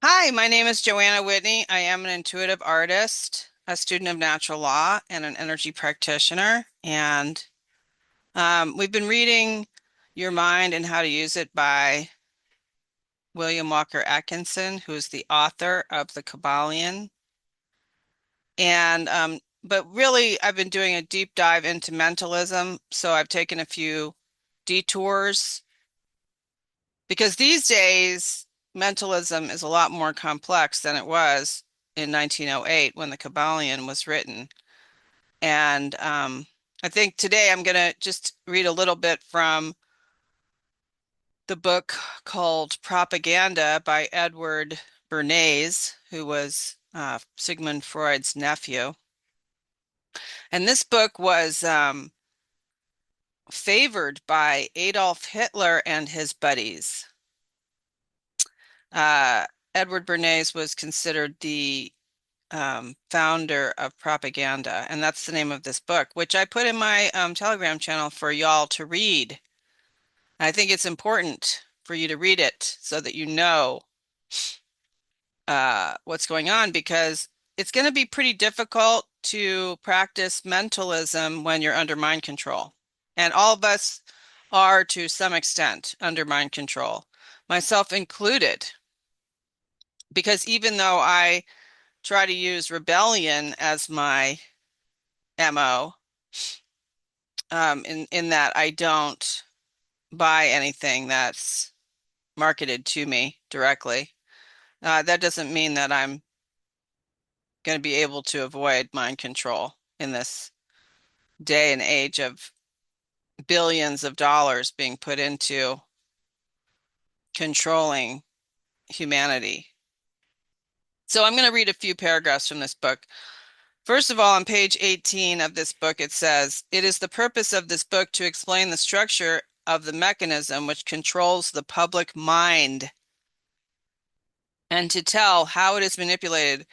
Hi, my name is Joanna Whitney. I am an intuitive artist, a student of natural law, and an energy practitioner. And we've been reading Your Mind and How to Use It by William Walker Atkinson, who is the author of the Kybalion. But really, I've been doing a deep dive into mentalism. So I've taken a few detours because these days, mentalism is a lot more complex than it was in 1908 when the Kybalion was written. And I think today I'm going to just read a little bit from the book called Propaganda by Edward Bernays, who was Sigmund Freud's nephew. And this book was favored by Adolf Hitler and his buddies. Uh, Edward Bernays was considered the founder of Propaganda, and that's the name of this book, which I put in my Telegram channel for y'all to read. I think it's important for you to read it so that you know what's going on because it's going to be pretty difficult to practice mentalism when you're under mind control. And all of us are to some extent under mind control, myself included, because even though I try to use rebellion as my MO, in that I don't buy anything that's marketed to me directly. That doesn't mean that I'm going to be able to avoid mind control in this day and age of billions of dollars being put into controlling humanity. So I'm going to read a few paragraphs from this book. First of all, on page 18 of this book, it says, "It is the purpose of this book to explain the structure of the mechanism which controls the public mind and to tell how it is manipulated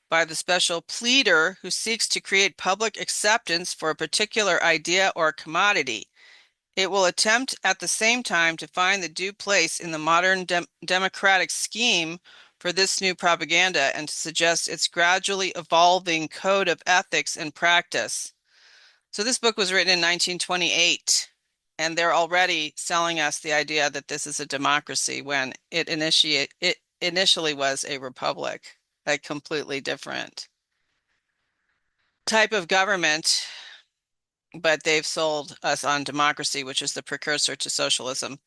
by the special pleader who seeks to create public acceptance for a particular idea or commodity. It will attempt at the same time to find the due place in the modern democratic scheme for this new propaganda and to suggest its gradually evolving code of ethics and practice." So this book was written in 1928, and they're already selling us the idea that this is a democracy when it initially was a republic, a completely different type of government, but they've sold us on democracy, which is the precursor to socialism.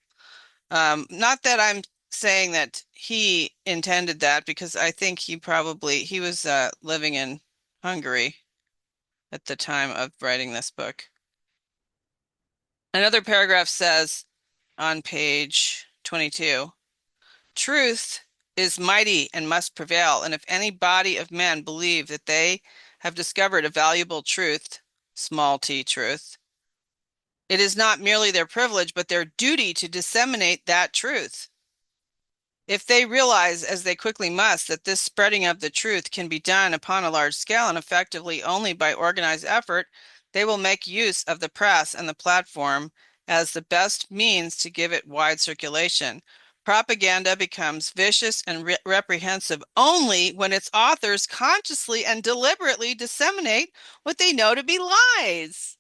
Not that I'm saying that he intended that, because I think he was living in Hungary at the time of writing this book. Another paragraph says on page 22, "Truth is mighty and must prevail, and if any body of men believe that they have discovered a valuable truth, small t truth, it is not merely their privilege, but their duty to disseminate that truth. If they realize, as they quickly must, that this spreading of the truth can be done upon a large scale and effectively only by organized effort, they will make use of the press and the platform as the best means to give it wide circulation. Propaganda becomes vicious and reprehensible only when its authors consciously and deliberately disseminate what they know to be lies,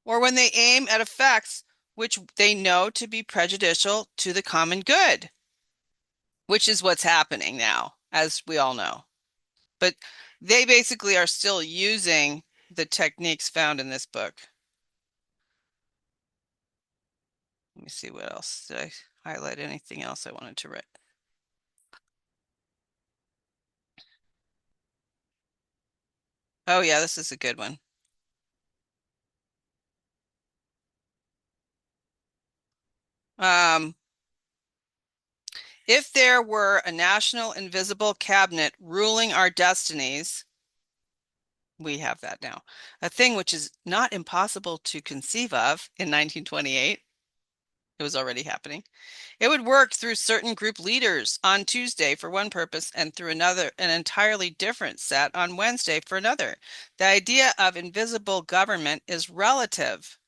or when they aim at effects which they know to be prejudicial to the common good," which is what's happening now, as we all know. But they basically are still using the techniques found in this book. Let me see what else. Did I highlight anything else I wanted to write? Oh, yeah, this is a good one. Um, if there were a national invisible cabinet ruling our destinies, we have that now, a thing which is not impossible to conceive of in 1928. It was already happening. It would work through certain group leaders on Tuesday for one purpose and through an entirely different set on Wednesday for another. The idea of invisible government is relative.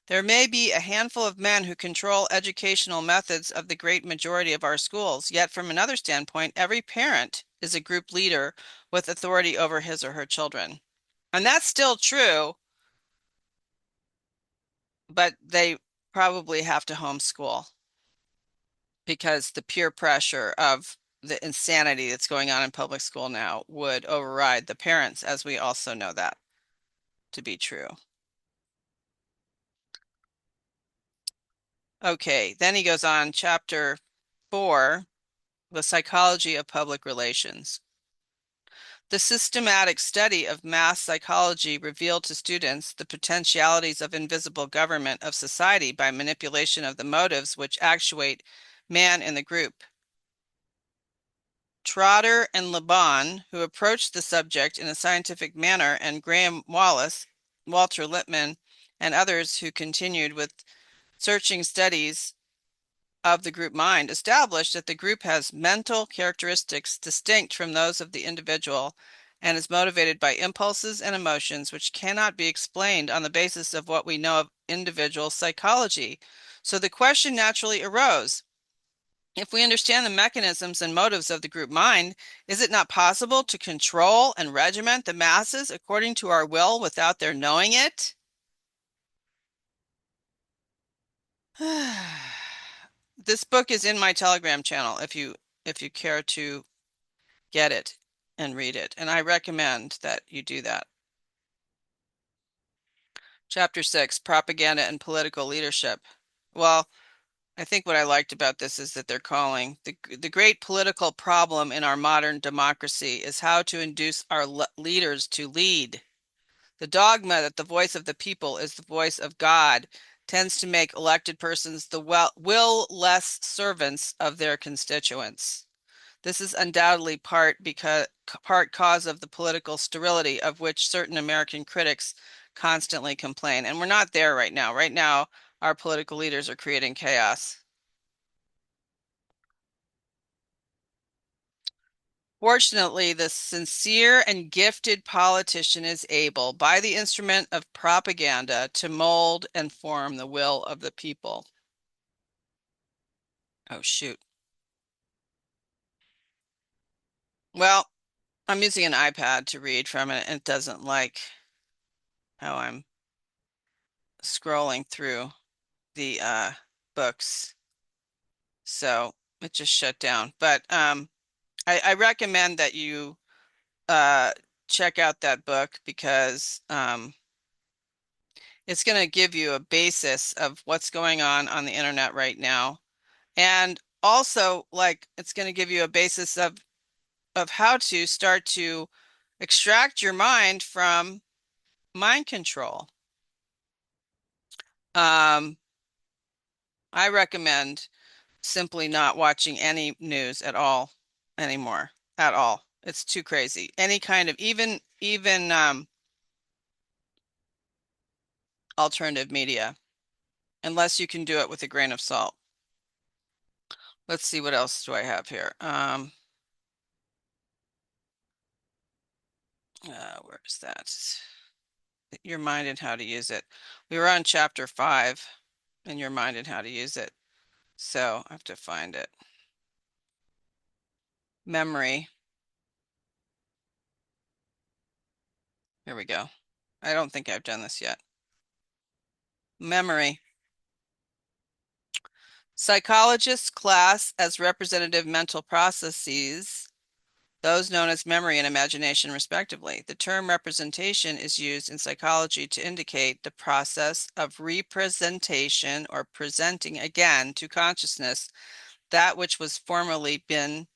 There may be a handful of men who control educational methods of the great majority of our schools, yet from another standpoint, every parent is a group leader with authority over his or her children. And that's still true, but they probably have to homeschool because the peer pressure of the insanity that's going on in public school now would override the parents, as we also know that to be true. Okay, then he goes on, chapter 4, the psychology of public relations. The systematic study of mass psychology revealed to students the potentialities of invisible government of society by manipulation of the motives which actuate man in the group. Trotter and Laban, who approached the subject in a scientific manner, and Graham Wallace, Walter Lippmann, and others who continued with searching studies of the group mind, established that the group has mental characteristics distinct from those of the individual and is motivated by impulses and emotions which cannot be explained on the basis of what we know of individual psychology. So the question naturally arose, if we understand the mechanisms and motives of the group mind, is it not possible to control and regiment the masses according to our will without their knowing it? This book is in my Telegram channel if you care to get it and read it, and I recommend that you do that. Chapter 6, Propaganda and Political Leadership. Well, I think what I liked about this is that they're calling the great political problem in our modern democracy is how to induce our leaders to lead. The dogma that the voice of the people is the voice of God tends to make elected persons the will-less servants of their constituents. This is undoubtedly part cause of the political sterility of which certain American critics constantly complain. And we're not there right now. Right now, our political leaders are creating chaos. Fortunately, the sincere and gifted politician is able, by the instrument of propaganda, to mold and form the will of the people. Oh, shoot. Well, I'm using an iPad to read from it, and it doesn't like how I'm scrolling through the books. So it just shut down. But I recommend that you uh, check out that book because it's going to give you a basis of what's going on the internet right now. And also, like, it's going to give you a basis of how to start to extract your mind from mind control. I recommend simply not watching any news at all anymore, at all. It's too crazy. Any kind of even alternative media, unless you can do it with a grain of salt. Let's see, what else do I have here? Where is that? Your mind and how to use it. We were on chapter 5 in your mind and how to use it. So I have to find it. Memory. Here we go. I don't think I've done this yet. Memory. Psychologists class as representative mental processes those known as memory and imagination, respectively. The term representation is used in psychology to indicate the process of representation or presenting again to consciousness that which has formerly been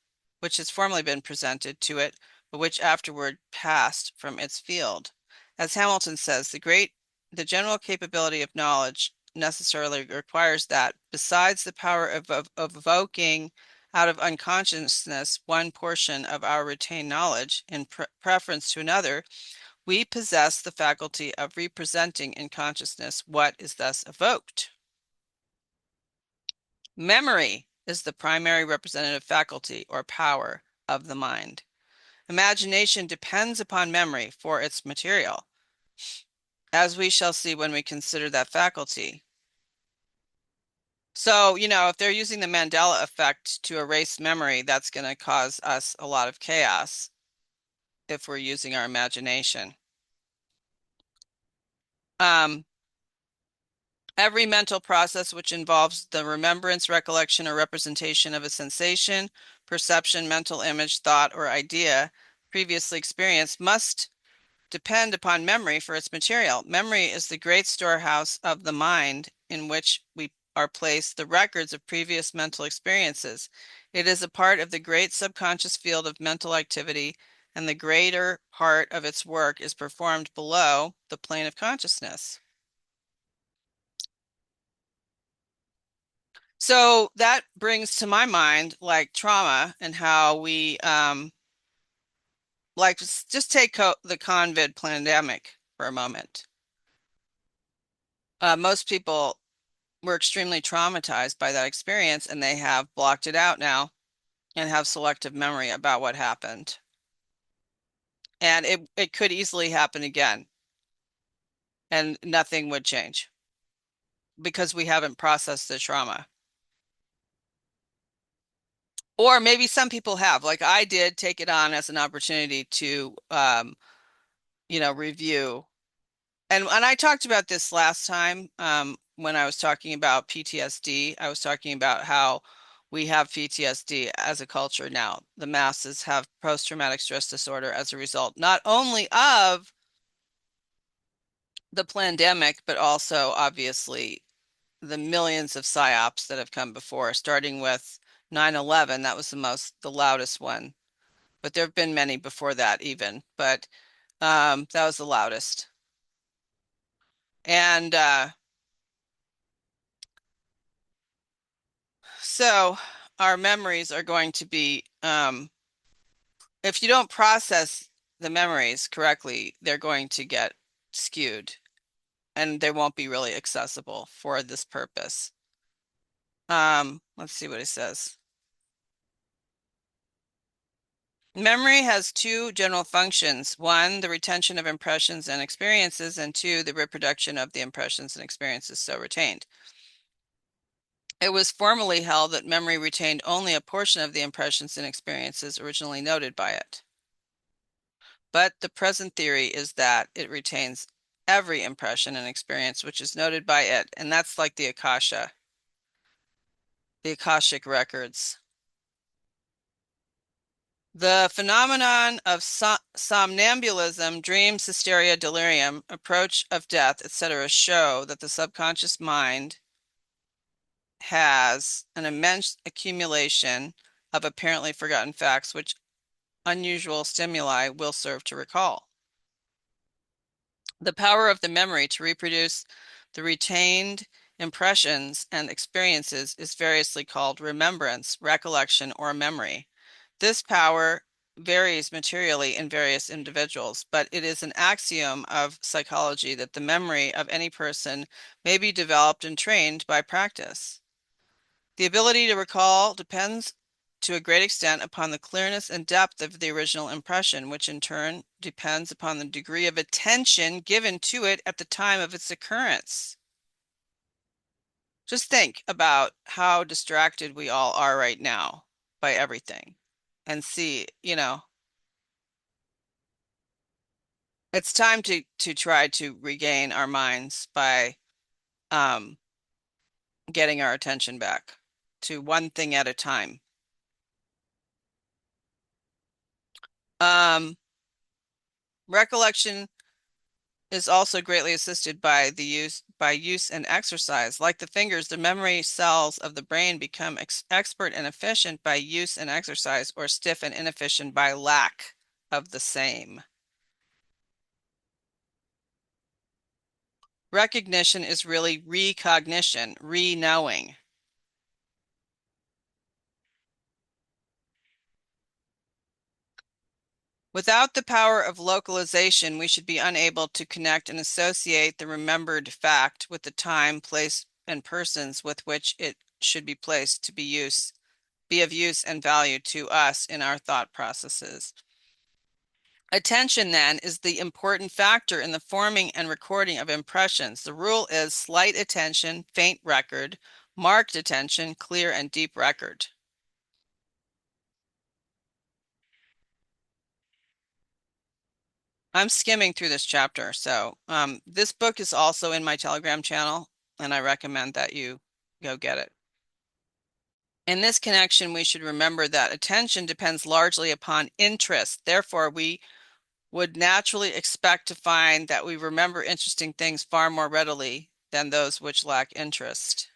presented to it, but which afterward passed from its field. As Hamilton says, the general capability of knowledge necessarily requires that, besides the power of evoking out of unconsciousness one portion of our retained knowledge in preference to another, we possess the faculty of representing in consciousness what is thus evoked. Memory is the primary representative faculty or power of the mind. Imagination depends upon memory for its material. as we shall see when we consider that faculty. So, if they're using the Mandela effect to erase memory, that's going to cause us a lot of chaos if we're using our imagination. Every mental process which involves the remembrance, recollection, or representation of a sensation, perception, mental image, thought, or idea previously experienced must depend upon memory for its material. Memory is the great storehouse of the mind in which we are placed the records of previous mental experiences. It is a part of the great subconscious field of mental activity, and the greater part of its work is performed below the plane of consciousness. So that brings to my mind like trauma and how we like just take the COVID pandemic for a moment. Most people were extremely traumatized by that experience, and they have blocked it out now and have selective memory about what happened. And it could easily happen again, and nothing would change because we haven't processed the trauma. Or maybe some people have, like I did, take it on as an opportunity to review. And I talked about this last time when I was talking about PTSD. I was talking about how we have PTSD as a culture now. The masses have post-traumatic stress disorder as a result, not only of the pandemic, but also obviously the millions of psyops that have come before, starting with 9/11. That was the loudest one. But there have been many before that even, but that was the loudest. And so our memories are going to be, if you don't process the memories correctly, they're going to get skewed and they won't be really accessible for this purpose. Let's see what it says. Memory has two general functions. One, the retention of impressions and experiences, and two, the reproduction of the impressions and experiences so retained. It was formerly held that memory retained only a portion of the impressions and experiences originally noted by it. But the present theory is that it retains every impression and experience which is noted by it, and that's like the Akashic records. The phenomenon of somnambulism, dreams, hysteria, delirium, approach of death, etc., show that the subconscious mind has an immense accumulation of apparently forgotten facts which unusual stimuli will serve to recall. The power of the memory to reproduce the retained impressions and experiences is variously called remembrance, recollection, or memory. This power varies materially in various individuals, but it is an axiom of psychology that the memory of any person may be developed and trained by practice. The ability to recall depends to a great extent upon the clearness and depth of the original impression, which in turn depends upon the degree of attention given to it at the time of its occurrence. Just think about how distracted we all are right now by everything and see, it's time to try to regain our minds by um, getting our attention back to one thing at a time. Recollection is also greatly assisted by use and exercise. Like the fingers, the memory cells of the brain become expert and efficient by use and exercise, or stiff and inefficient by lack of the same. Recognition is really recognition, re-knowing. Without the power of localization, we should be unable to connect and associate the remembered fact with the time, place, and persons with which it should be placed to be of use and value to us in our thought processes. Attention, then, is the important factor in the forming and recording of impressions. The rule is slight attention, faint record; marked attention, clear and deep record. I'm skimming through this chapter, so this book is also in my Telegram channel, and I recommend that you go get it. In this connection, we should remember that attention depends largely upon interest. Therefore, we would naturally expect to find that we remember interesting things far more readily than those which lack interest.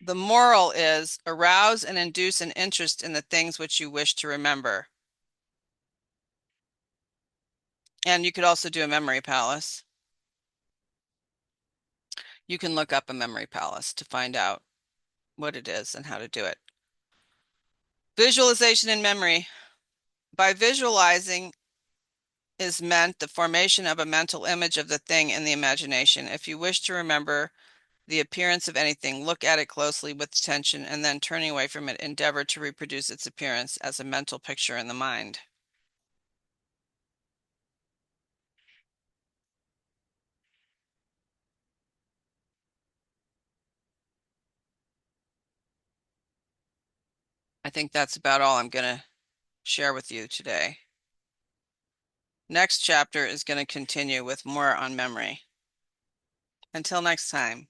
The moral is arouse and induce an interest in the things which you wish to remember. And you could also do a memory palace. You can look up a memory palace to find out what it is and how to do it. Visualization and memory. By visualizing is meant the formation of a mental image of the thing in the imagination. If you wish to remember the appearance of anything, look at it closely with attention, and then turning away from it, endeavor to reproduce its appearance as a mental picture in the mind. I think that's about all I'm going to share with you today. Next chapter is going to continue with more on memory. Until next time.